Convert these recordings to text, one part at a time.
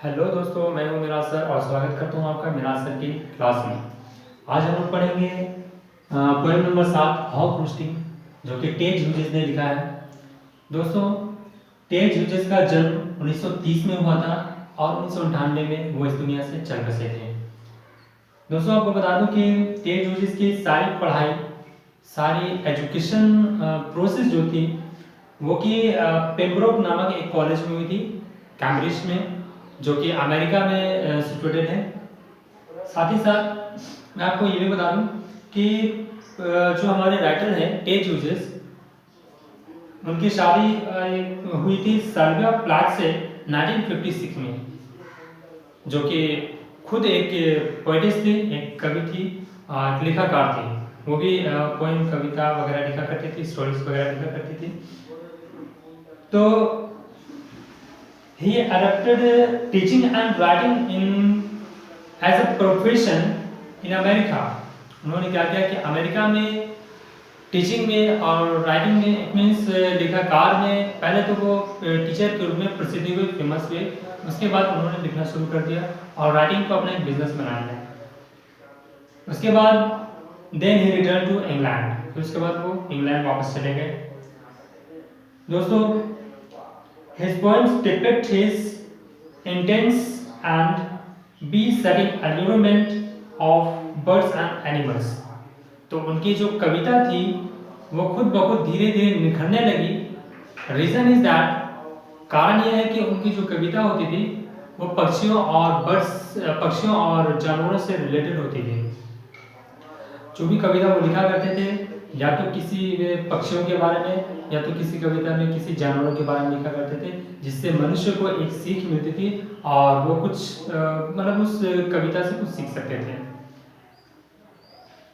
Hello दोस्तों, मैं हूं मिराज सर और स्वागत करता हूं आपका मिराज सर की क्लास में। आज हम लोग पढ़ेंगे पोएम नंबर 7 हॉक रोस्टिंग, जो कि टेड ह्यूजेस ने लिखा है। दोस्तों, टेड ह्यूजेस का जन्म 1930 में हुआ था और 1998 में वो इस दुनिया से चल बसे थे। दोस्तों, आपको बता दूं कि टेड ह्यूजेस की सारी पढ़ाई, सारी एजुकेशन प्रोसेस जो थी वो कि पेम्ब्रोक नामक एक कॉलेज में हुई थी, कैम्ब्रिज में, जो कि अमेरिका में सिचुएटेड है। साथ ही साथ मैं आपको ये भी बता दूं कि जो हमारे राइटर हैं टेड ह्यूजेस, उनकी शादी हुई थी साल्विया प्लाथ से 1956 में, जो कि खुद एक पोएटिस थी, एक कवि थी, एक लेखाकार थी। वो भी पोएम, कविता वगैरह लिखा करती थी, स्टोरीज वगैरह लिखा करती थी। तो he adopted teaching and writing in as a profession in America। उन्होंने क्या किया कि अमेरिका में टीचिंग में और राइटिंग में, इट मीन्स लेखाकार में, पहले तो वो टीचर के रूप में प्रसिद्धि हुए, फेमस हुए। उसके बाद उन्होंने लिखना शुरू कर दिया और राइटिंग को अपना एक बिजनेस बना लिया। उसके बाद देन ही रिटर्न टू इंग्लैंड, फिर उसके बाद वो इंग्लैंड वापस चले गए। दोस्तों, his poems depict his intense and besetting allurement of birds and animals। तो उनकी जो कविता थी वो खुद ब खुद धीरे धीरे निखरने लगी। रीजन इज दैट, कारण यह है कि उनकी जो कविता होती थी वो पक्षियों और जानवरों से रिलेटेड होती थी। जो भी कविता वो लिखा करते थे, या तो किसी पक्षियों के बारे में, या तो किसी कविता में किसी जानवरों के बारे में लिखा करते थे, जिससे मनुष्य को एक सीख मिलती थी और वो कुछ मतलब उस कविता से कुछ सीख सकते थे।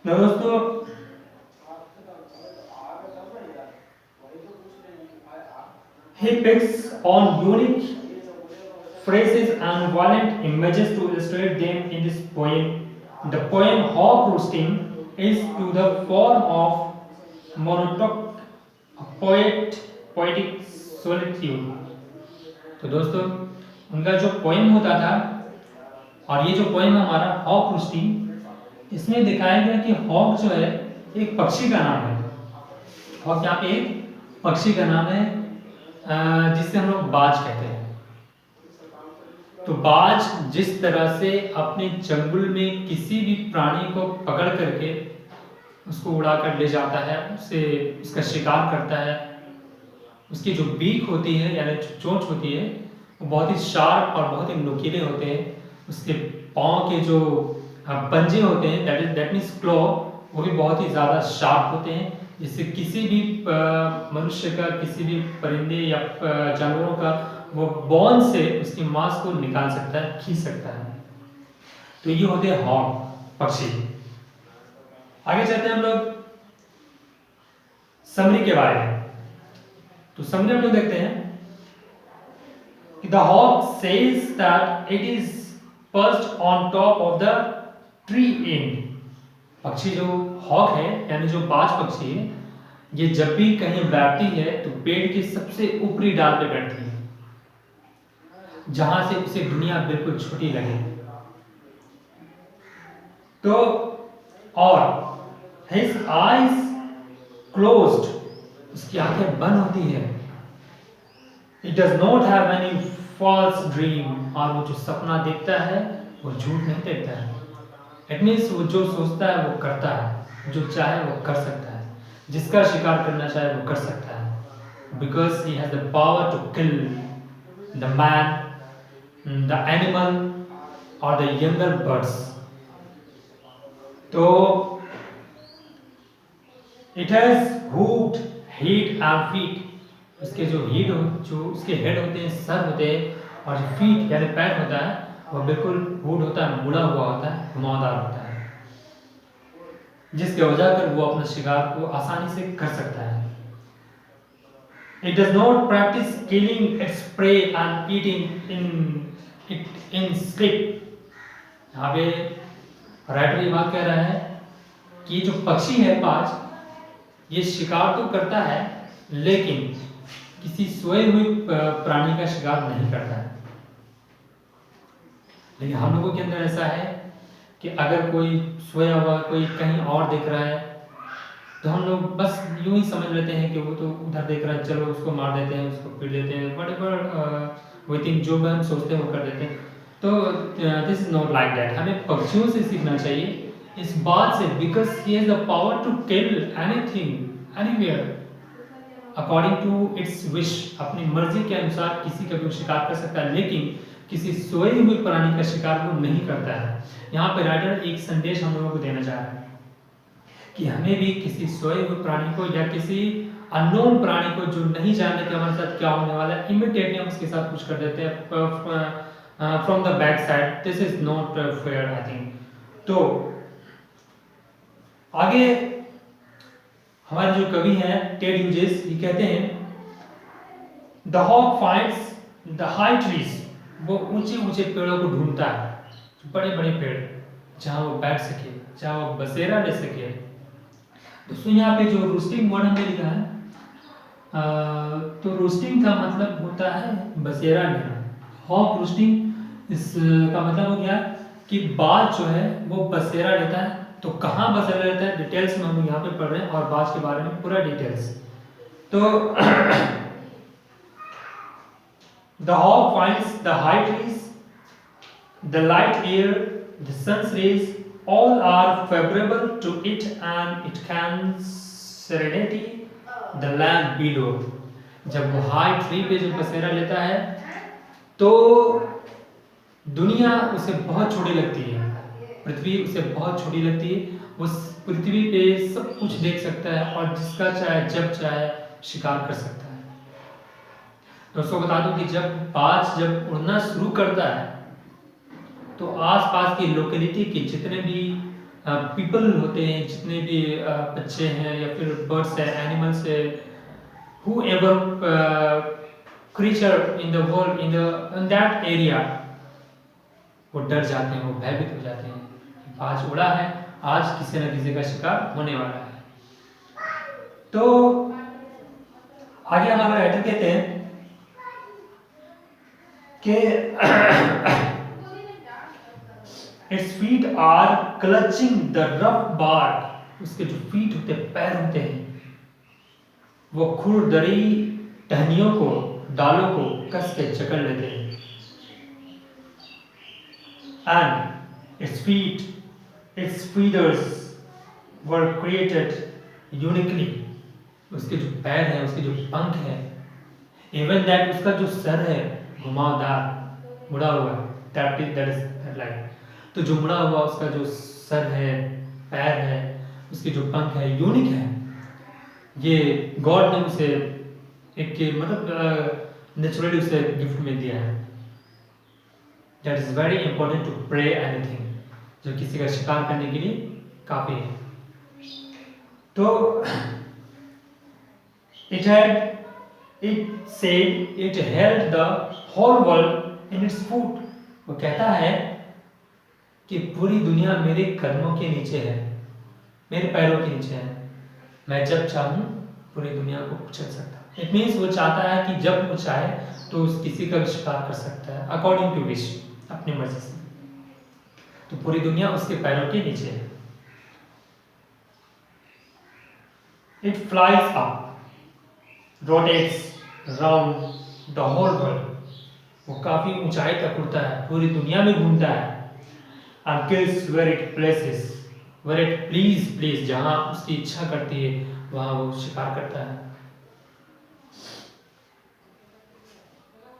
तो दोस्तों, he picks on unique phrases and violent images to illustrate them in this poem. The poem Hawk Roasting is to the form of poetic solitude। तो दोस्तों, उनका जो पोएम होता था, और ये जो पोएम हमारा हॉक रोस्टिंग, इसमें दिखाया गया कि हॉक जो है एक पक्षी का नाम है। हॉक यहाँ पे एक पक्षी का नाम है, जिससे हम लोग बाज कहते हैं। तो बाज जिस तरह से अपने जंगल में किसी भी प्राणी को पकड़ करके उसको उड़ाकर ले जाता है, उससे उसका शिकार करता है, उसकी जो बीक होती है यानी चोंच होती है वो बहुत ही शार्प और बहुत ही नुकीले होते हैं। उसके पाँव के जो पंजे होते हैं, दैट मीन्स क्लॉ, वो भी बहुत ही ज़्यादा शार्प होते हैं, जिससे किसी भी मनुष्य का, किसी भी परिंदे या जानवरों का वो बॉन से उसकी मांस को निकाल सकता है, खींच सकता है। तो ये होते हैं हॉक, पक्षी। आगे चलते हैं हम लोग समरी के बारे में। तो समरी हम लोग देखते हैं कि the hawk says that it is perched on top of the tree and. पक्षी जो हॉक है यानी जो बाज पक्षी है, ये जब भी कहीं बैठती है तो पेड़ के सबसे ऊपरी डाल पे बैठती है, जहां से उसे दुनिया बिल्कुल छोटी लगे। तो और his eyes closed, उसकी आंखें बंद होती है। It does not have any false dream, और वो जो सपना देखता है वो झूठ नहीं देखता है। It means वो जो सोचता है वो करता है, जो चाहे वो कर सकता है, जिसका शिकार करना चाहे वो कर सकता है। Because he has the power to kill the man, the animal or the younger birds। तो it has hooved head and feet, उसके जो उसके हेड होते हैं, सर होते हैं, और जो फीट यानी पैर होता है वो बिल्कुल हुड होता है, मुड़ा हुआ होता है, घुमावदार होता है, जिसके वजह कर वो अपने शिकार को आसानी से कर सकता है। It does not practice killing its prey and eating it in sleep। यहाँ पे राइटर ये बात कह रहा है कि जो पक्षी है बाज, ये शिकार तो करता है लेकिन किसी सोए हुए प्राणी का शिकार नहीं करता है। लेकिन हम लोगों के अंदर ऐसा है कि अगर कोई सोया हुआ कोई कहीं और देख रहा है तो हम लोग बस यूं ही समझ लेते हैं कि वो तो उधर देख रहा है, चलो उसको मार देते हैं, उसको पीट देते हैं, वट वी थिंक, जो भी हम सोचते हैं वो कर देते हैं। तो this is not like that. हमें पक्षियों से सीखना चाहिए इस बात से, because he has the power to kill anything anywhere according to its wish. अपनी मर्जी के अनुसार किसी का भी वो शिकार कर सकता है, लेकिन किसी सोए हुए प्राणी का शिकार वो नहीं करता है। यहाँ पे राइटर एक संदेश हम लोगों को देना चाह रहा है कि हमें भी किसी सोए हुए प्राणी को या किसी अननोन प्राणी को जो नहीं जानते कि हमारे साथ क्या होने वाला है, इमीडिएटली हम उसके साथ कुछ कर देते हैं from the back side. This is not fair I think. तो आगे हमारे जो कवि हैं टेड ह्यूजेस, ये कहते हैं the hawk finds the high trees, वो ऊंचे ऊंचे पेड़ों को ढूंढता है, बड़े बड़े पेड़ जहां वो बैठ सके, जहां वो बसेरा ले सके। दोस्तों यहाँ पे जो रोस्टिंग वर्ड हमने लिखा है, तो रोस्टिंग का मतलब होता है बसेरा लेना। हॉक रोस्टिंग इसका मतलब हो गया कि बाज जो है वो बसेरा लेता है। तो कहाँ बसेरा लेता है डिटेल्स में हम यहाँ पे पढ़ रहे हैं, और बाज के बारे में पूरा डिटेल्स। तो the hawk finds the high trees, the light air, the sun's rays, all are favorable to it and it can serenity the land below। जब वो हाई ट्री पे जो बसेरा लेता है तो दुनिया उसे बहुत छोटी लगती है, पृथ्वी उसे बहुत छोटी लगती है। उस पृथ्वी पे सब कुछ देख सकता है और जिसका चाहे जब चाहे शिकार कर सकता है। दोस्तों बता दूं कि जब बाज जब उड़ना शुरू करता है तो आसपास की लोकेलिटी के जितने भी पीपल होते हैं, जितने भी बच्चे हैं या फिर बर्ड्स हैं, एनिमल्स है, whoever creature in the world in that area, वो डर जाते हैं, वो भयभीत हो जाते हैं कि बाज उड़ा है, आज किसी न किसी का शिकार होने वाला है। तो आगे हमारा राइटर कहते हैं कि Its feet are clutching the rough bark, उसके जो फीट होते हैं, पैर होते हैं, वो खुरदरी टहनियों को, डालों को कस के जकड़ लेते हैं। And its feet, its feathers were created uniquely, उसके जो पैर हैं, उसके जो पंख हैं, even that उसका जो सर है घुमावदार मुड़ा हुआ, that is like, तो जो मुड़ा हुआ उसका जो सर है, पैर है, उसके जो पंख है, यूनिक है। ये गॉड ने उसे एक मतलब नेचुरली उसे गिफ्ट में दिया है। That is very important to pray anything, जो किसी का शिकार करने के लिए काफी है। तो it said it held the whole world in its foot. वो कहता है कि पूरी दुनिया मेरे कदमों के नीचे है, मेरे पैरों के नीचे है, मैं जब चाहूँ पूरी दुनिया को कुचल सकता हूँ। इट मीन्स वो चाहता है कि जब वो चाहे तो उस किसी का भी शिकार कर सकता है अकॉर्डिंग टू विश, अपनी मर्जी से। तो पूरी दुनिया उसके पैरों के नीचे है। It flies up, rotates round the whole world. वो काफी ऊंचाई तक उड़ता है, पूरी दुनिया में घूमता है। and kills where it places, where it please, जहां उसकी इच्छा करती है वहां वो शिकार करता है।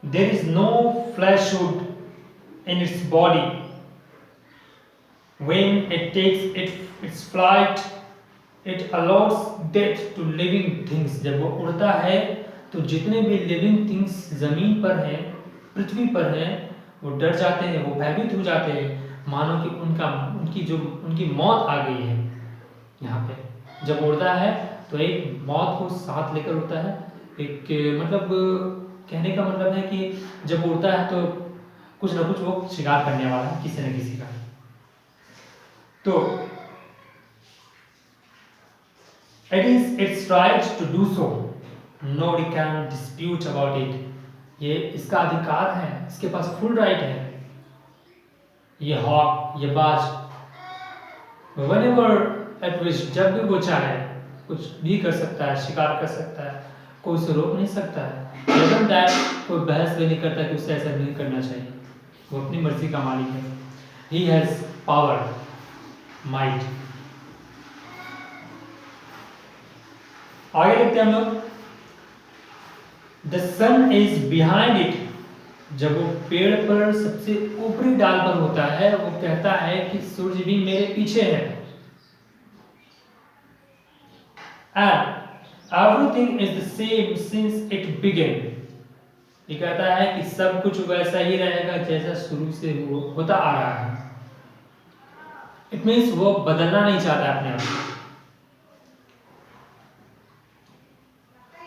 There is no fleshhood in its body. When it takes its flight, it allows death to living things। जब वो उड़ता है तो जितने भी लिविंग थिंग्स जमीन पर हैं, पृथ्वी पर हैं, वो डर जाते हैं, वो भयभीत हो जाते हैं, मानो कि उनकी मौत आ गई है। यहाँ पे जब उड़ता है तो एक मौत को साथ लेकर उड़ता है। एक मतलब कहने का मतलब है कि जब उड़ता है तो कुछ ना कुछ वो शिकार करने वाला है किसी न किसी का। तो it is its right to do so, nobody can dispute about it। ये इसका अधिकार है, इसके पास फुल राइट है। ये हॉक, ये बाज, whenever at which, जब भी वो चाहे कुछ भी कर सकता है, शिकार कर सकता है, कोई उसे रोक नहीं सकता है। Even that, कोई बहस भी नहीं करता कि उसे ऐसा नहीं करना चाहिए। वो अपनी मर्जी का मालिक है। He has power, might। आगे देखते हैं हम लोग। The sun is behind it। जब वो पेड़ पर सबसे ऊपरी डाल पर होता है, वो कहता है कि सूरज भी मेरे पीछे है। And everything is the same since it began। ये कहता है कि सब कुछ वैसा ही रहेगा जैसा शुरू से वो होता आ रहा है। इट मीन्स वो बदलना नहीं चाहता अपने आप को।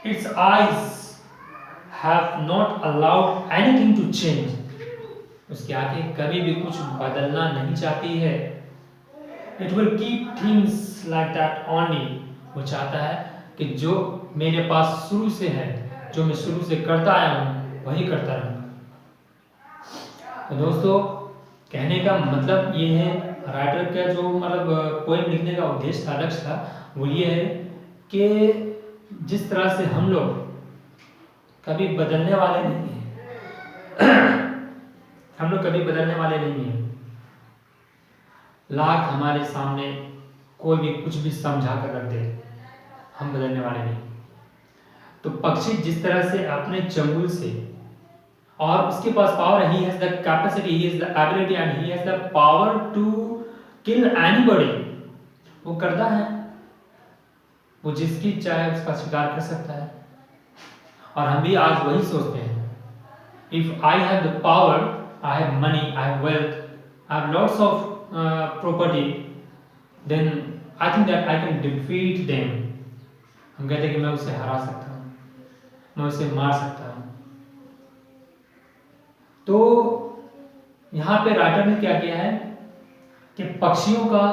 Its eyes have not allowed anything to change। उसकी आंखें कभी भी कुछ बदलना नहीं चाहती है। It will keep things like that only। वो चाहता है कि जो मेरे पास शुरू से है, जो मैं शुरू से करता आया हूँ, वही करता रहूँगा। तो दोस्तों, कहने का मतलब ये है, राइटर का जो मतलब पोएम लिखने का उद्देश्य था, लक्ष्य था, वो ये है कि जिस तरह से हम लोग कभी बदलने वाले नहीं हैं हम लोग कभी बदलने वाले नहीं हैं। लाख हमारे सामने कोई भी कुछ भी समझा कर रख दे, हम बदलने वाले नहीं। तो पक्षी जिस तरह से अपने चंगुल से, और उसके पास पावर है, he has the capacity, he has the ability and he has the power to kill anybody। वो करता है, वो जिसकी चाहे उसका शिकार कर सकता है। और हम भी आज वही सोचते हैं, if I have the power, I have money, I have wealth, I have lots of property, then I think that I can defeat them। हम कहते हैं कि मैं उसे हरा सकता हूँ, मैं उसे मार सकता हूँ। तो यहाँ पे राइटर ने क्या किया है कि पक्षियों का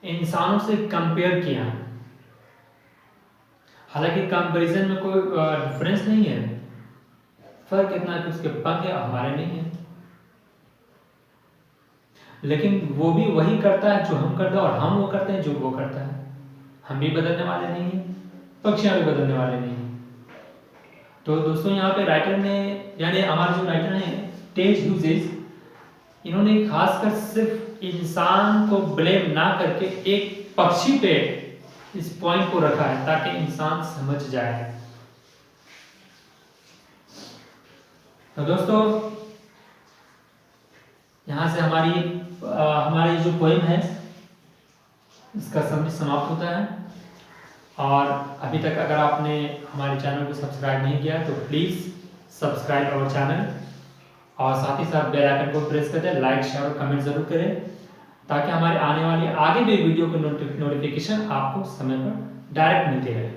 इंसानों से कंपेयर किया। हालांकि कंपैरिजन में कोई डिफरेंस नहीं है, फर्क इतना कि उसके पंख है, हमारे नहीं है। लेकिन वो भी वही करता है जो हम करते हैं, और हम वो करते हैं जो वो करता है। हम भी बदलने वाले नहीं हैं, पक्षियां भी बदलने वाले नहीं हैं। तो दोस्तों, यहाँ पे राइटर ने, यानी हमारे जो राइटर हैं टेड ह्यूजेस, इन्होंने खासकर सिर्फ इंसान को ब्लेम ना करके एक पक्षी पे इस पॉइंट को रखा है ताकि इंसान समझ जाए। तो दोस्तों, यहाँ से हमारी जो पोएम है इसका समरी समाप्त होता है। और अभी तक अगर आपने हमारे चैनल को सब्सक्राइब नहीं किया तो प्लीज़ सब्सक्राइब आवर चैनल, और साथ ही साथ बेल आइकन को प्रेस कर दें, लाइक शेयर और कमेंट जरूर करें, ताकि हमारे आने वाली आगे भी वीडियो की नोटिफिकेशन आपको समय पर डायरेक्ट मिलती रहे।